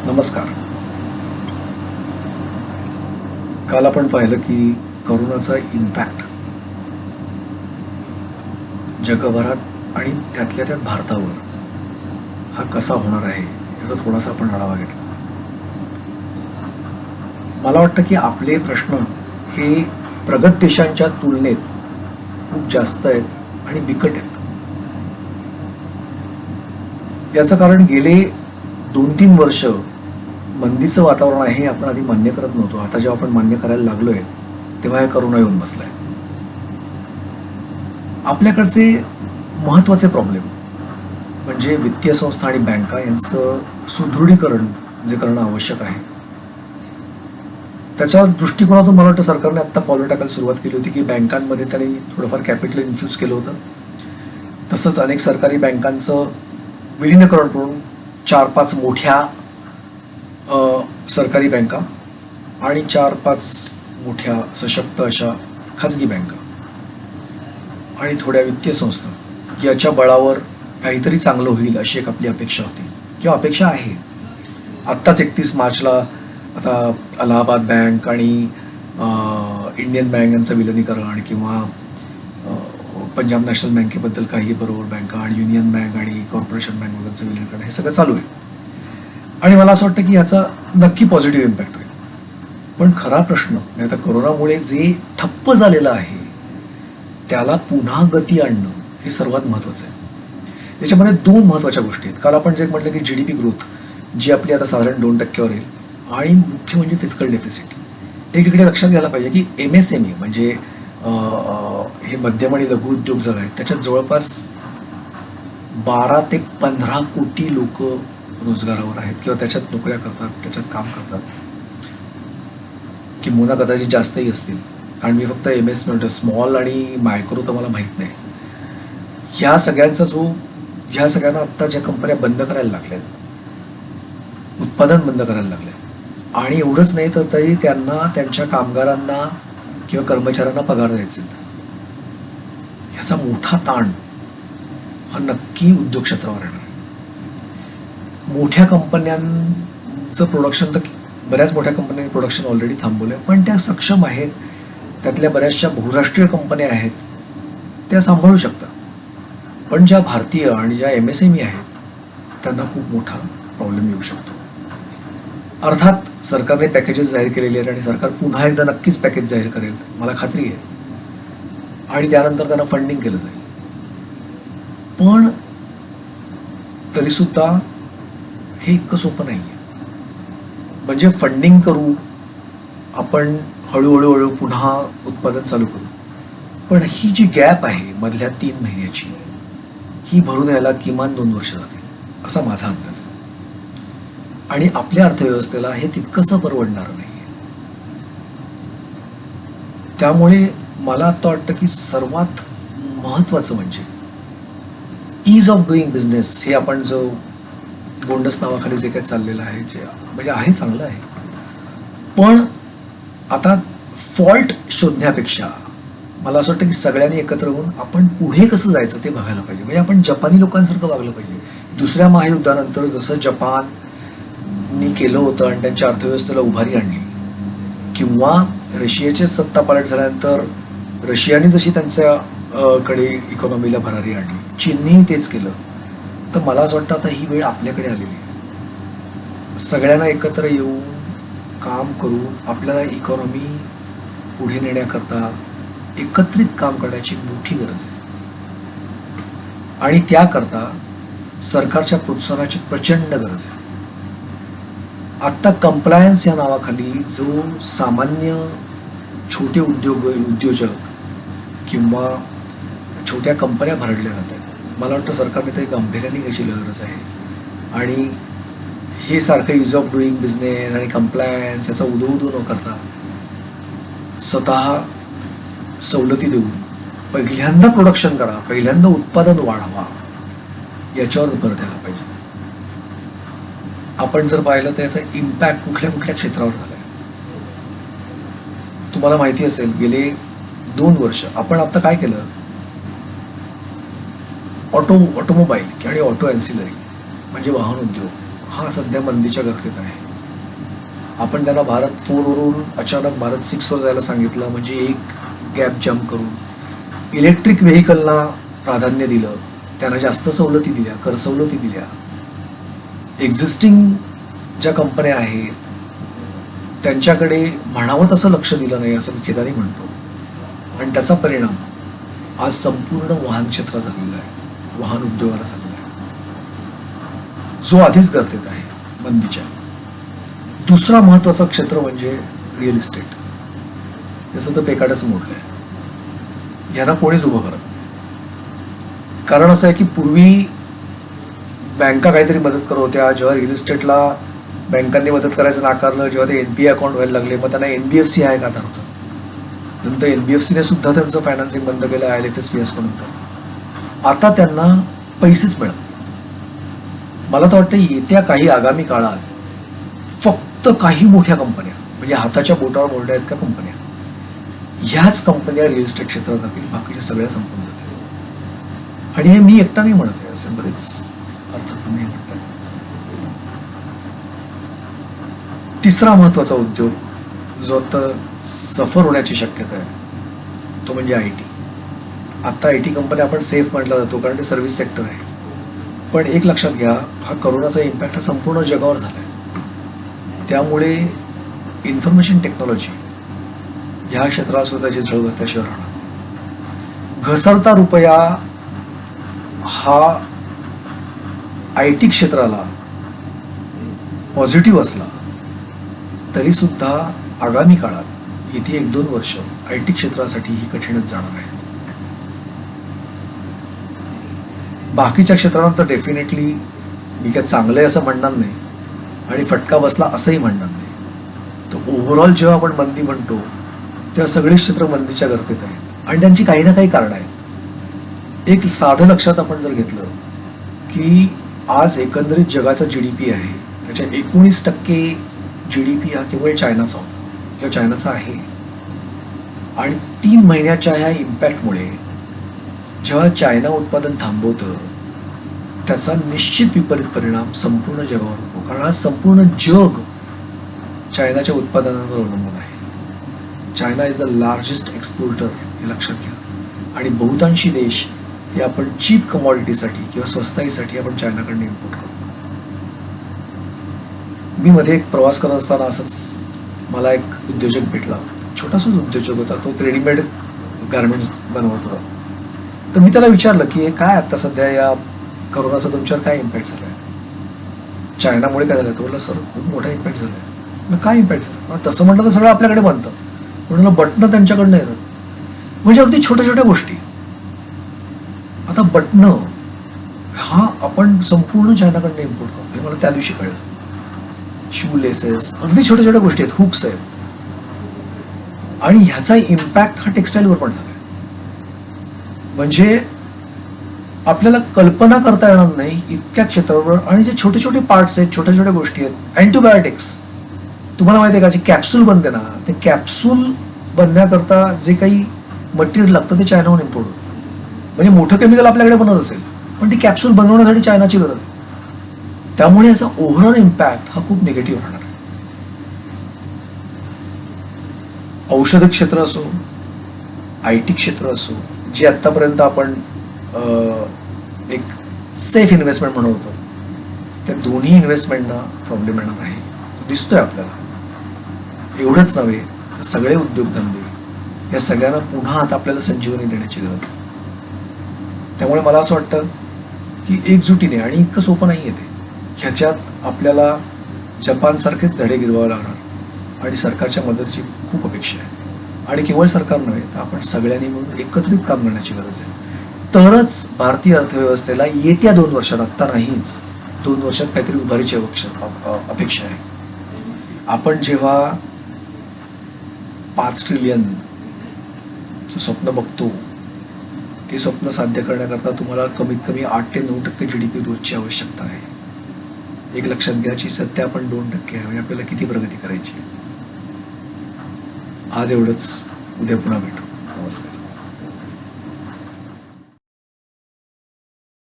नमस्कार. काल आपण पाहिलं की कोरोनाचा इम्पॅक्ट जगभरात आणि त्यातल्या त्यात भारतावर हा कसा होणार आहे याचा थोडासा आपण आढावा घेतला. मला वाटतं की आपले प्रश्न हे प्रगत देशांच्या तुलनेत खूप जास्त आहेत आणि बिकट आहेत. याचं कारण गेले 2-3 वर्ष मंदीचं वातावरण आहे हे आपण आधी मान्य करत नव्हतो. आता जेव्हा आपण मान्य करायला लागलोय तेव्हा हे करोना येऊन बसलाय. आपल्याकडचे महत्वाचे प्रॉब्लेम म्हणजे वित्तीय संस्था आणि बँका यांचं सुदृढीकरण जे करणं आवश्यक आहे. त्याच्या दृष्टिकोनातून मला वाटतं सरकारने आता पावलं टाकायला सुरुवात केली होती की बँकांमध्ये त्यांनी थोडंफार कॅपिटल इन्फ्यूज केलं होतं. तसंच अनेक सरकारी बँकांचं विलीनीकरण करून 4-5 मोठ्या सरकारी बँका आणि 4-5 मोठ्या सशक्त अशा खाजगी बँका आणि थोड्या वित्तीय संस्था याच्या बळावर काहीतरी चांगलं होईल अशी एक आपली अपेक्षा होती किंवा अपेक्षा आहे. आत्ताच 31 मार्चला आता अलाहाबाद बँक आणि इंडियन बँक यांचं विलिनीकरण किंवा पंजाब नॅशनल बँकेबद्दल काही बरोबर बँका आणि युनियन बँक आणि कॉर्पोरेशन बँक वगैरेचं विलिनीकरण हे सगळं चालू आहे आणि मला असं वाटतं की याचा नक्की पॉझिटिव्ह इम्पॅक्ट होईल. पण खरा प्रश्न आता कोरोनामुळे जे ठप्प झालेलं आहे त्याला पुन्हा गती आणणं हे सर्वात महत्त्वाचं आहे. याच्यामध्ये 2 महत्त्वाच्या गोष्टी आहेत. काल आपण जे म्हटलं की जीडीपी ग्रोथ जी आपली आता साधारण 2% येईल आणि मुख्य म्हणजे फिजिकल डेफिसिट. एकीकडे लक्षात घ्यायला पाहिजे की MSME म्हणजे हे मध्यम आणि लघु उद्योग जे आहेत त्याच्यात जवळपास 12 ते 15 कोटी लोक रोजगारावर आहेत किंवा त्याच्यात नोकऱ्या करतात, त्याच्यात काम करतात. किंबहुना कदाचित जास्तही असतील कारण मी फक्त MS म्हणतो, स्मॉल आणि मायक्रो तर मला माहीत नाही. ह्या सगळ्यांना आत्ता ज्या कंपन्या बंद करायला लागल्यात, उत्पादन बंद करायला लागले आणि एवढंच नाही तर तरी त्यांना त्यांच्या कामगारांना किंवा कर्मचाऱ्यांना पगार द्यायचे. ह्याचा मोठा ताण हा नक्की उद्योग क्षेत्रावर येणार आहे. मोठ्या कंपन्यांचं प्रोडक्शन तर बऱ्याच मोठ्या कंपन्यांनी प्रोडक्शन ऑलरेडी थांबवलं पण त्या सक्षम आहेत. त्यातल्या बऱ्याचशा बहुराष्ट्रीय कंपन्या आहेत त्या सांभाळू शकतात. पण ज्या भारतीय आणि ज्या MSME आहेत त्यांना खूप मोठा प्रॉब्लेम येऊ शकतो. अर्थात सरकारने पॅकेजेस जाहीर केलेले आहेत आणि सरकार पुन्हा एकदा नक्कीच पॅकेज जाहीर करेल मला खात्री आहे आणि त्यानंतर त्यांना फंडिंग केलं जाईल. पण तरीसुद्धा हे इतकं सोपं नाही आहे. म्हणजे फंडिंग करू आपण, हळूहळू पुन्हा उत्पादन चालू करू, पण ही जी गॅप आहे मधल्या 3 महिन्याची ही भरून यायला किमान 2 वर्ष जातील असा माझा अंदाज आहे. आणि आपल्या अर्थव्यवस्थेला हे तितकंसं परवडणार नाही. त्यामुळे मला आता वाटतं की सर्वात महत्वाचं म्हणजे ईज ऑफ डुईंग बिझनेस हे आपण जो गोंडस नावाखाली जे काही चाललेलं आहे जे म्हणजे आहे चांगलं आहे. पण आता फॉल्ट शोधण्यापेक्षा मला असं वाटतं की सगळ्यांनी एकत्र होऊन आपण पुढे कसं जायचं ते बघायला पाहिजे. म्हणजे आपण जपानी लोकांसारखं वागलं पाहिजे. दुसऱ्या महायुद्धानंतर जसं जपाननी केलं होतं आणि त्यांच्या अर्थव्यवस्थेला उभारी आणली किंवा रशियाचे सत्तापालट झाल्यानंतर रशियाने जशी त्यांच्या कडे इकॉनॉमीला भरारी आणली, चीननेही तेच केलं. तर मला असं वाटतं आता ही वेळ आपल्याकडे आलेली आहे. सगळ्यांना एकत्र येऊन काम करून आपल्याला इकॉनॉमी पुढे नेण्याकरता एकत्रित काम करण्याची मोठी गरज आहे आणि त्याकरता सरकारच्या प्रोत्साहनाची प्रचंड गरज आहे. आत्ता कंप्लायन्स या नावाखाली जो सामान्य छोटे उद्योजक किंवा छोट्या कंपन्या भरडल्या जातात, मला वाटतं सरकारने ते गांभीर्याने घ्यायची गरज आहे. आणि हे सारखं ईज ऑफ डुईंग बिझनेस आणि कंप्लायन्स याचा उदो न करता स्वतः सवलती देऊन पहिल्यांदा प्रोडक्शन करा, पहिल्यांदा उत्पादन वाढवा याच्यावर भर द्यायला पाहिजे. आपण जर पाहिलं तर याचा इम्पॅक्ट कुठल्या कुठल्या क्षेत्रावर झाला आहे. तुम्हाला माहिती असेल गेले 2 वर्ष आपण आता काय केलं, ऑटोमोबाईल आणि ऑटो एन्सिलरी म्हणजे वाहन उद्योग हा सध्या मंदीच्या गर्तेत आहे. आपण त्यांना भारत 4 वरून अचानक भारत 6 वर जायला सांगितलं, म्हणजे एक गॅप जम्प करून इलेक्ट्रिक व्हेकलला प्राधान्य दिलं, त्यांना जास्त सवलती दिल्या, कर सवलती दिल्या. एक्झिस्टिंग ज्या कंपन्या आहेत त्यांच्याकडे म्हणावं तसं लक्ष दिलं नाही, असं मी खेदाने म्हणतो. आणि त्याचा परिणाम आज संपूर्ण वाहन क्षेत्रात झालेला आहे, वाहन उद्योगाला झालेला आहे, जो आधीच गर्तेत आहे मंदीच्या. दुसरा महत्वाचा क्षेत्र म्हणजे रिअल इस्टेट. त्याचं तर पेकाटच मोडलंय, यांना कोणीच उभं करत नाही. कारण असं आहे की पूर्वी बँका काहीतरी मदत करत होत्या, जेव्हा रिअल इस्टेटला बँकांनी मदत करायचं नाकारलं, जेव्हा ते NPA अकाउंट व्हायला लागले, मग त्यांना NBFC आहे का होतं. नंतर NBFCने सुद्धा त्यांचं फायनान्सिंग बंद केलं IL&FS fiasco नंतर. आता त्यांना पैसेच मिळत नाही. मला तर वाटतं येत्या काही आगामी काळात फक्त काही मोठ्या कंपन्या, म्हणजे हाताच्या बोटावर मोडल्या आहेत का कंपन्या, ह्याच कंपन्या रिअल इस्टेट क्षेत्रात जातील, बाकीच्या सगळ्या संपून जातील. आणि हे मी एकटा नाही म्हणत आहे, असे बरेच अर्थतज्ञ म्हणतात. तिसरा महत्वाचा उद्योग जो आता सफर होण्याची शक्यता आहे तो म्हणजे IT. आता IT कंपन्या आपण सेफ म्हटला जातो कारण ते सर्व्हिस सेक्टर आहे, पण एक लक्षात घ्या, हा करोनाचा इम्पॅक्ट हा संपूर्ण जगावर झाला आहे. त्यामुळे इन्फॉर्मेशन टेक्नॉलॉजी ह्या क्षेत्रात सुद्धा जी झळ बसल्याशिवाय राहणार. घसरता रुपया हा IT क्षेत्राला पॉझिटिव्ह असला तरी सुद्धा आगामी काळात येथे 1-2 वर्ष IT क्षेत्रासाठी ही कठीणच जाणार आहे. बाकीच्या क्षेत्रांना तर डेफिनेटली मी काय चांगलं आहे असं म्हणणार नाही आणि फटका बसला असंही म्हणणार नाही. तर ओव्हरऑल जेव्हा आपण मंदी म्हणतो तेव्हा सगळी क्षेत्र मंदीच्या गर्तेत आहेत आणि त्यांची काही ना काही कारणं आहेत. एक साधं लक्षात आपण जर घेतलं की आज एकंदरीत जगाचा GDP आहे, त्याच्या 19% GDP हा केवळ चायनाचा होता किंवा चायनाचा आहे. आणि 3 महिन्याच्या ह्या इम्पॅक्टमुळे जेव्हा चायना उत्पादन थांबवतं त्याचा निश्चित विपरीत परिणाम संपूर्ण जगावर होतो, कारण आज संपूर्ण जग चायनाच्या उत्पादनावर अवलंबून आहे. China is the largest exporter, हे लक्षात घ्या. आणि बहुतांशी देश हे आपण चीप कमॉडिटीसाठी किंवा स्वस्ताईसाठी आपण चायनाकडून इम्पोर्ट करतो. मी मध्ये एक प्रवास करत असताना असंच मला एक उद्योजक भेटला, छोटासाच उद्योजक होता, तो रेडीमेड गार्मेंट्स बनवत होता. तर मी त्याला विचारलं की काय आता सध्या या करोनाचा तुमच्यावर काय इम्पॅक्ट झाला आहे, चायनामुळे काय झालं. तो बोलला सर खूप मोठा इम्पॅक्ट झाला आहे. मग काय इम्पॅक्ट झाला. तसं म्हटलं तर सगळं आपल्याकडे बनतं, म्हणून बटणं त्यांच्याकडनं येतात, म्हणजे अगदी छोट्या छोट्या गोष्टी. आता बटणं हा आपण संपूर्ण चायनाकडनं इम्पोर्ट करतो, हे मला त्या दिवशी कळलं. शू लेसेस, अगदी छोट्या छोट्या गोष्टी आहेत, हुक्स आहेत. आणि ह्याचा इम्पॅक्ट हा टेक्स्टाईलवर पण झाला. म्हणजे आपल्याला कल्पना करता येणार नाही इतक्या क्षेत्रावर. आणि जे छोटे छोटे पार्ट्स आहेत, छोट्या छोट्या गोष्टी आहेत, अँटीबायोटिक्स, तुम्हाला माहिती आहे का, जे कॅप्सूल बनते ना, ते कॅप्सूल बनण्याकरता जे काही मटेरियल लागतं ते चायनाहून इम्पोर्ट होतं. म्हणजे मोठं केमिकल आपल्याकडे बनवत असेल, पण ती कॅप्सूल बनवण्यासाठी चायनाची गरज आहे. त्यामुळे याचा ओव्हरऑल इम्पॅक्ट हा खूप निगेटिव्ह राहणार आहे. औषध क्षेत्र असो, IT क्षेत्र असो, जे आतापर्यंत आपण एक सेफ इन्व्हेस्टमेंट म्हणत होतो, त्या दोन्ही इन्व्हेस्टमेंटना प्रॉब्लेम येणार आहे, दिसतोय आपल्याला. एवढंच नव्हे तर सगळे उद्योगधंदे या सगळ्यांना पुन्हा आता आपल्याला संजीवनी देण्याची गरज आहे. त्यामुळे मला असं वाटतं की एकजुटीने, आणि इतकं सोपं नाही आहे ते, ह्याच्यात आपल्याला जपानसारखेच धडे गिरवावे लागणार आणि सरकारच्या मदतीची खूप अपेक्षा आहे. आणि केवळ सरकार नव्हे तर आपण सगळ्यांनी मिळून एकत्रित काम करण्याची गरज आहे. तरच भारतीय अर्थव्यवस्थेला येत्या 2 वर्षात, आत्ता नाहीच, 2 वर्षात काहीतरी उभारीची अपेक्षा आहे. आपण जेव्हा 5 ट्रिलियनचं स्वप्न बघतो, ते स्वप्न साध्य करण्याकरता तुम्हाला कमीत कमी 8 ते 9% GDP रोजची आवश्यकता आहे. एक लक्षात घ्यायची, सध्या आपण 2% आहे, म्हणजे आपल्याला किती प्रगती करायची. आज एवढंच, उद्या पुन्हा भेटू.